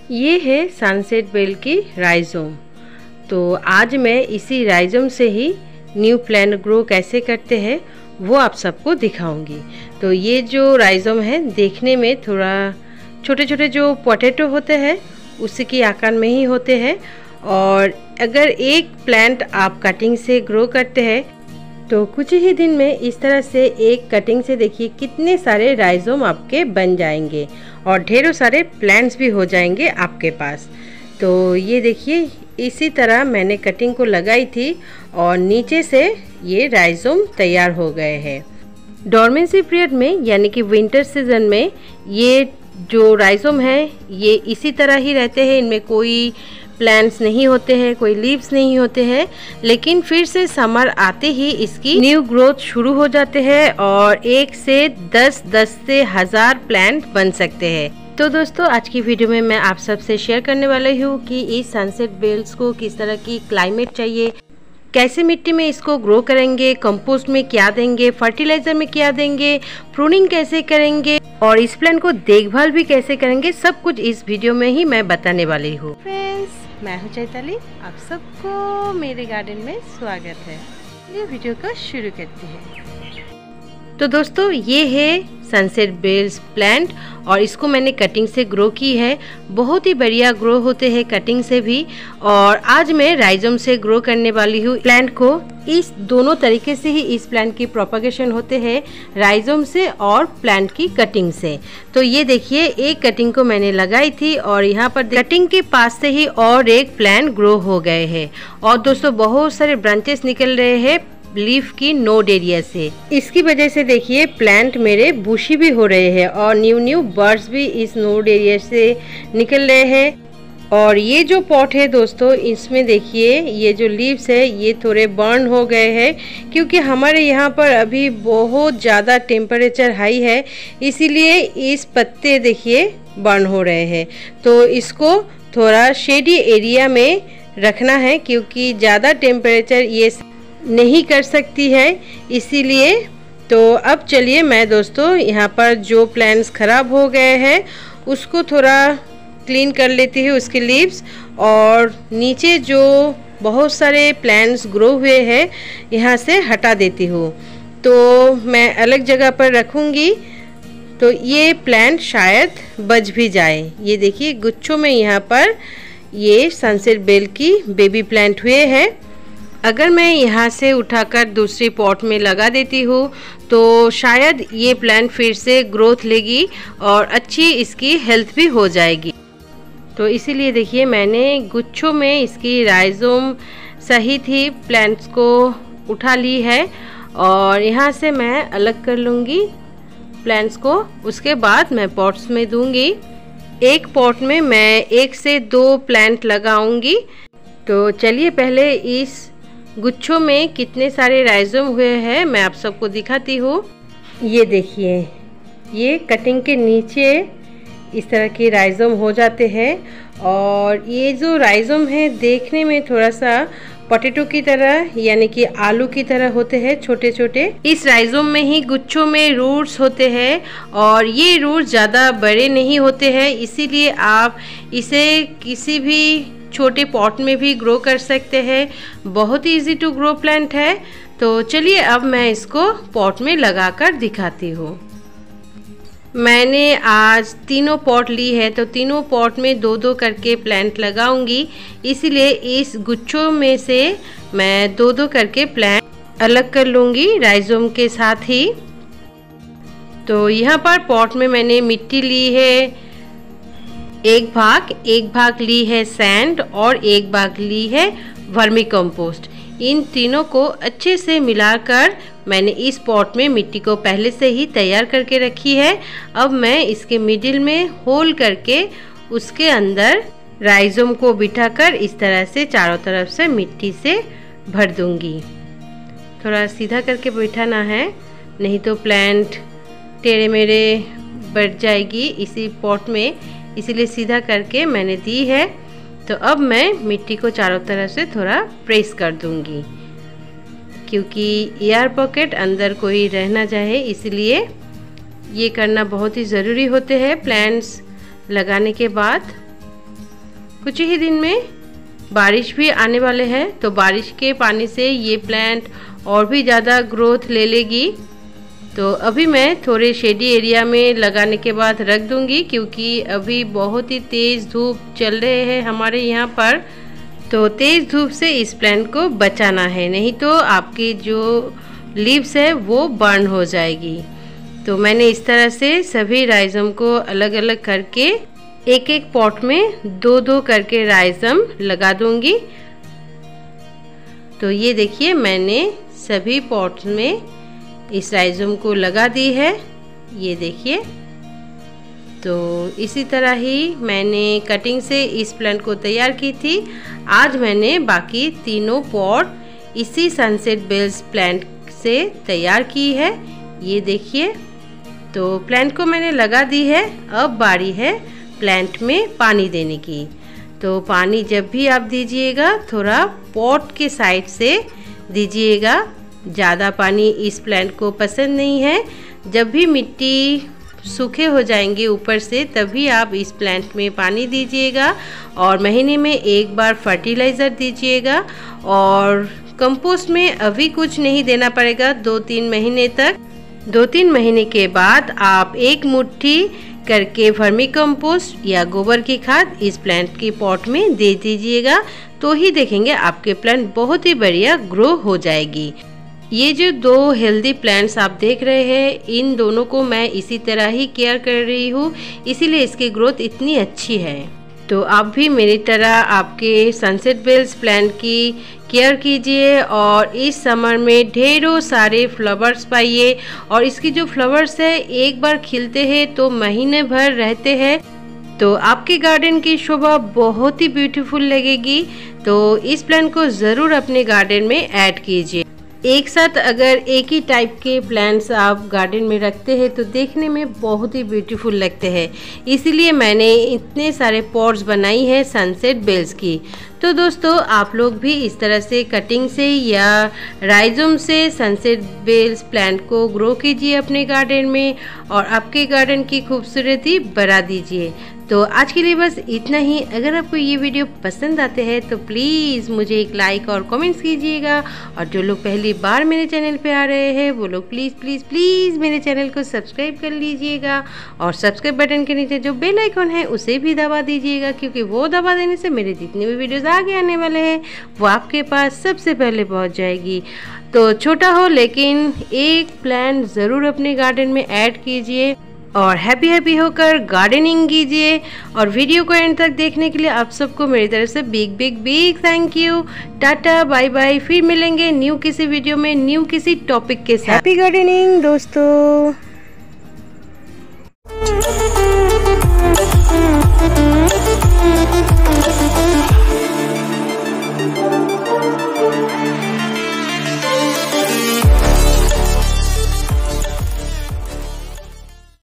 ये है sunset bell की राइजोम। तो आज मैं इसी राइजोम से ही न्यू प्लांट ग्रो कैसे करते हैं वो आप सबको दिखाऊंगी। तो ये जो राइजोम है देखने में थोड़ा छोटे छोटे जो पोटैटो होते हैं उसी के आकार में ही होते हैं, और अगर एक प्लांट आप कटिंग से ग्रो करते हैं तो कुछ ही दिन में इस तरह से एक कटिंग से देखिए कितने सारे राइजोम आपके बन जाएंगे और ढेरों सारे प्लांट्स भी हो जाएंगे आपके पास। तो ये देखिए इसी तरह मैंने कटिंग को लगाई थी और नीचे से ये राइजोम तैयार हो गए हैं। डोरमेंसी पीरियड में यानी कि विंटर सीजन में ये जो राइजोम है ये इसी तरह ही रहते हैं, इनमें कोई प्लांट्स नहीं होते हैं, कोई लीव्स नहीं होते हैं। लेकिन फिर से समर आते ही इसकी न्यू ग्रोथ शुरू हो जाते हैं और 1 से 10 से 1000 प्लांट बन सकते हैं। तो दोस्तों आज की वीडियो में मैं आप सबसे शेयर करने वाली हूँ कि इस सनसेट बेल्स को किस तरह की क्लाइमेट चाहिए, कैसे मिट्टी में इसको ग्रो करेंगे, कंपोस्ट में क्या देंगे, फर्टिलाइजर में क्या देंगे, प्रूनिंग कैसे करेंगे और इस प्लांट को देखभाल भी कैसे करेंगे, सब कुछ इस वीडियो में ही मैं बताने वाली हूँ। फ्रेंड्स मैं हूँ चैताली, आप सबको मेरे गार्डन में स्वागत है। ये वीडियो को शुरू करते हैं। तो दोस्तों ये है सनसेट बेल्स प्लांट और इसको मैंने कटिंग से ग्रो की है। बहुत ही बढ़िया ग्रो होते हैं कटिंग से भी, और आज मैं राइजोम से ग्रो करने वाली हूँ प्लांट को। इस दोनों तरीके से ही इस प्लांट की प्रोपगेशन होते हैं, राइजोम से और प्लांट की कटिंग से। तो ये देखिए एक कटिंग को मैंने लगाई थी और यहाँ पर कटिंग के पास से ही और एक प्लांट ग्रो हो गए हैं और दोस्तों बहुत सारे ब्रांचेस निकल रहे हैं लीफ की नोड एरिया से। इसकी वजह से देखिए प्लांट मेरे बुशी भी हो रहे हैं और न्यू बर्ड्स भी इस नोड एरिया से निकल रहे हैं। और ये जो पॉट है दोस्तों इसमें देखिए ये जो लीव्स है ये थोड़े बर्न हो गए हैं, क्योंकि हमारे यहाँ पर अभी बहुत ज़्यादा टेम्परेचर हाई है, इसीलिए इस पत्ते देखिए बर्न हो रहे हैं। तो इसको थोड़ा शेडी एरिया में रखना है क्योंकि ज़्यादा टेम्परेचर ये नहीं कर सकती है, इसीलिए। तो अब चलिए मैं दोस्तों यहाँ पर जो प्लांट्स ख़राब हो गए हैं उसको थोड़ा क्लीन कर लेती हूँ, उसके लीव्स, और नीचे जो बहुत सारे प्लांट्स ग्रो हुए हैं यहाँ से हटा देती हूँ। तो मैं अलग जगह पर रखूँगी तो ये प्लांट शायद बच भी जाए। ये देखिए गुच्छों में यहाँ पर ये सनसेट बेल की बेबी प्लांट हुए हैं। अगर मैं यहाँ से उठाकर दूसरी पॉट में लगा देती हूँ तो शायद ये प्लांट फिर से ग्रोथ लेगी और अच्छी इसकी हेल्थ भी हो जाएगी। तो इसीलिए देखिए मैंने गुच्छों में इसकी राइजोम सही थी प्लांट्स को उठा ली है और यहाँ से मैं अलग कर लूँगी प्लांट्स को। उसके बाद मैं पॉट्स में दूँगी। एक पॉट में मैं 1 से 2 प्लांट लगाऊंगी। तो चलिए पहले इस गुच्छों में कितने सारे राइजोम हुए हैं मैं आप सबको दिखाती हूँ। ये देखिए ये कटिंग के नीचे इस तरह के राइजोम हो जाते हैं और ये जो राइजोम है देखने में थोड़ा सा पोटैटो की तरह यानी कि आलू की तरह होते हैं छोटे छोटे। इस राइजोम में ही गुच्छों में रूट्स होते हैं और ये रूट्स ज़्यादा बड़े नहीं होते हैं, इसीलिए आप इसे किसी भी छोटे पॉट में भी ग्रो कर सकते हैं। बहुत ही इजी टू ग्रो प्लांट है। तो चलिए अब मैं इसको पॉट में लगाकर दिखाती हूँ। मैंने आज तीनों पॉट ली है तो तीनों पॉट में 2-2 करके प्लांट लगाऊंगी, इसीलिए इस गुच्छों में से मैं 2-2 करके प्लांट अलग कर लूँगी राइजोम के साथ ही। तो यहाँ पर पॉट में मैंने मिट्टी ली है एक भाग ली है सैंड और एक भाग ली है वर्मी कंपोस्ट। इन तीनों को अच्छे से मिलाकर मैंने इस पॉट में मिट्टी को पहले से ही तैयार करके रखी है। अब मैं इसके मिडिल में होल करके उसके अंदर राइजोम को बिठाकर इस तरह से चारों तरफ से मिट्टी से भर दूंगी। थोड़ा सीधा करके बिठाना है, नहीं तो प्लांट टेढ़े मेढ़े बढ़ जाएगी इसी पॉट में, इसीलिए सीधा करके मैंने दी है। तो अब मैं मिट्टी को चारों तरफ से थोड़ा प्रेस कर दूंगी क्योंकि एयर पॉकेट अंदर कोई रह ना जाए, इसलिए ये करना बहुत ही ज़रूरी होते हैं प्लांट्स लगाने के बाद। कुछ ही दिन में बारिश भी आने वाले हैं, तो बारिश के पानी से ये प्लांट और भी ज़्यादा ग्रोथ ले लेगी। तो अभी मैं थोड़े शेडी एरिया में लगाने के बाद रख दूंगी, क्योंकि अभी बहुत ही तेज़ धूप चल रहे हैं हमारे यहाँ पर। तो तेज़ धूप से इस प्लांट को बचाना है, नहीं तो आपकी जो लीव्स है वो बर्न हो जाएगी। तो मैंने इस तरह से सभी राइजम को अलग अलग करके एक एक पॉट में दो दो करके राइजम लगा दूंगी। तो ये देखिए मैंने सभी पॉट्स में इस राइजम को लगा दी है, ये देखिए। तो इसी तरह ही मैंने कटिंग से इस प्लांट को तैयार की थी। आज मैंने बाकी तीनों पॉट इसी सनसेट बेल्स प्लांट से तैयार की है, ये देखिए। तो प्लांट को मैंने लगा दी है, अब बारी है प्लांट में पानी देने की। तो पानी जब भी आप दीजिएगा थोड़ा पॉट के साइड से दीजिएगा, ज़्यादा पानी इस प्लांट को पसंद नहीं है। जब भी मिट्टी सूखे हो जाएंगे ऊपर से तभी आप इस प्लांट में पानी दीजिएगा, और महीने में एक बार फर्टिलाइज़र दीजिएगा। और कंपोस्ट में अभी कुछ नहीं देना पड़ेगा 2-3 महीने तक। 2-3 महीने के बाद आप एक मुट्ठी करके वर्मी कंपोस्ट या गोबर की खाद इस प्लांट की पॉट में दे दीजिएगा, तो ही देखेंगे आपके प्लांट बहुत ही बढ़िया ग्रो हो जाएगी। ये जो दो हेल्दी प्लांट्स आप देख रहे हैं, इन दोनों को मैं इसी तरह ही केयर कर रही हूँ, इसीलिए इसकी ग्रोथ इतनी अच्छी है। तो आप भी मेरी तरह आपके सनसेट बेल्स प्लांट की केयर कीजिए, और इस समर में ढेरों सारे फ्लावर्स पाइए। और इसकी जो फ्लावर्स है एक बार खिलते हैं तो महीने भर रहते हैं, तो आपके गार्डन की शोभा बहुत ही ब्यूटीफुल लगेगी। तो इस प्लांट को ज़रूर अपने गार्डन में ऐड कीजिए। एक साथ अगर एक ही टाइप के प्लांट्स आप गार्डन में रखते हैं तो देखने में बहुत ही ब्यूटीफुल लगते हैं, इसीलिए मैंने इतने सारे पॉट्स बनाई है सनसेट बेल्स की। तो दोस्तों आप लोग भी इस तरह से कटिंग से या राइजोम से सनसेट बेल्स प्लांट को ग्रो कीजिए अपने गार्डन में, और आपके गार्डन की खूबसूरती बढ़ा दीजिए। तो आज के लिए बस इतना ही। अगर आपको ये वीडियो पसंद आते हैं तो प्लीज़ मुझे एक लाइक और कमेंट्स कीजिएगा, और जो लोग पहली बार मेरे चैनल पे आ रहे हैं वो लोग प्लीज़ प्लीज़ प्लीज़ मेरे चैनल को सब्सक्राइब कर लीजिएगा, और सब्सक्राइब बटन के नीचे जो बेल आइकन है उसे भी दबा दीजिएगा, क्योंकि वो दबा देने से मेरे जितने भी वीडियोज़ आगे आने वाले हैं वो आपके पास सबसे पहले पहुँच जाएगी। तो छोटा हो लेकिन एक प्लांट ज़रूर अपने गार्डन में ऐड कीजिए, और हैप्पी होकर गार्डनिंग कीजिए। और वीडियो को एंड तक देखने के लिए आप सबको मेरी तरफ से big big big thank you. Tata bye bye, फिर मिलेंगे न्यू किसी वीडियो में न्यू किसी टॉपिक के साथ। हैप्पी गार्डनिंग दोस्तों।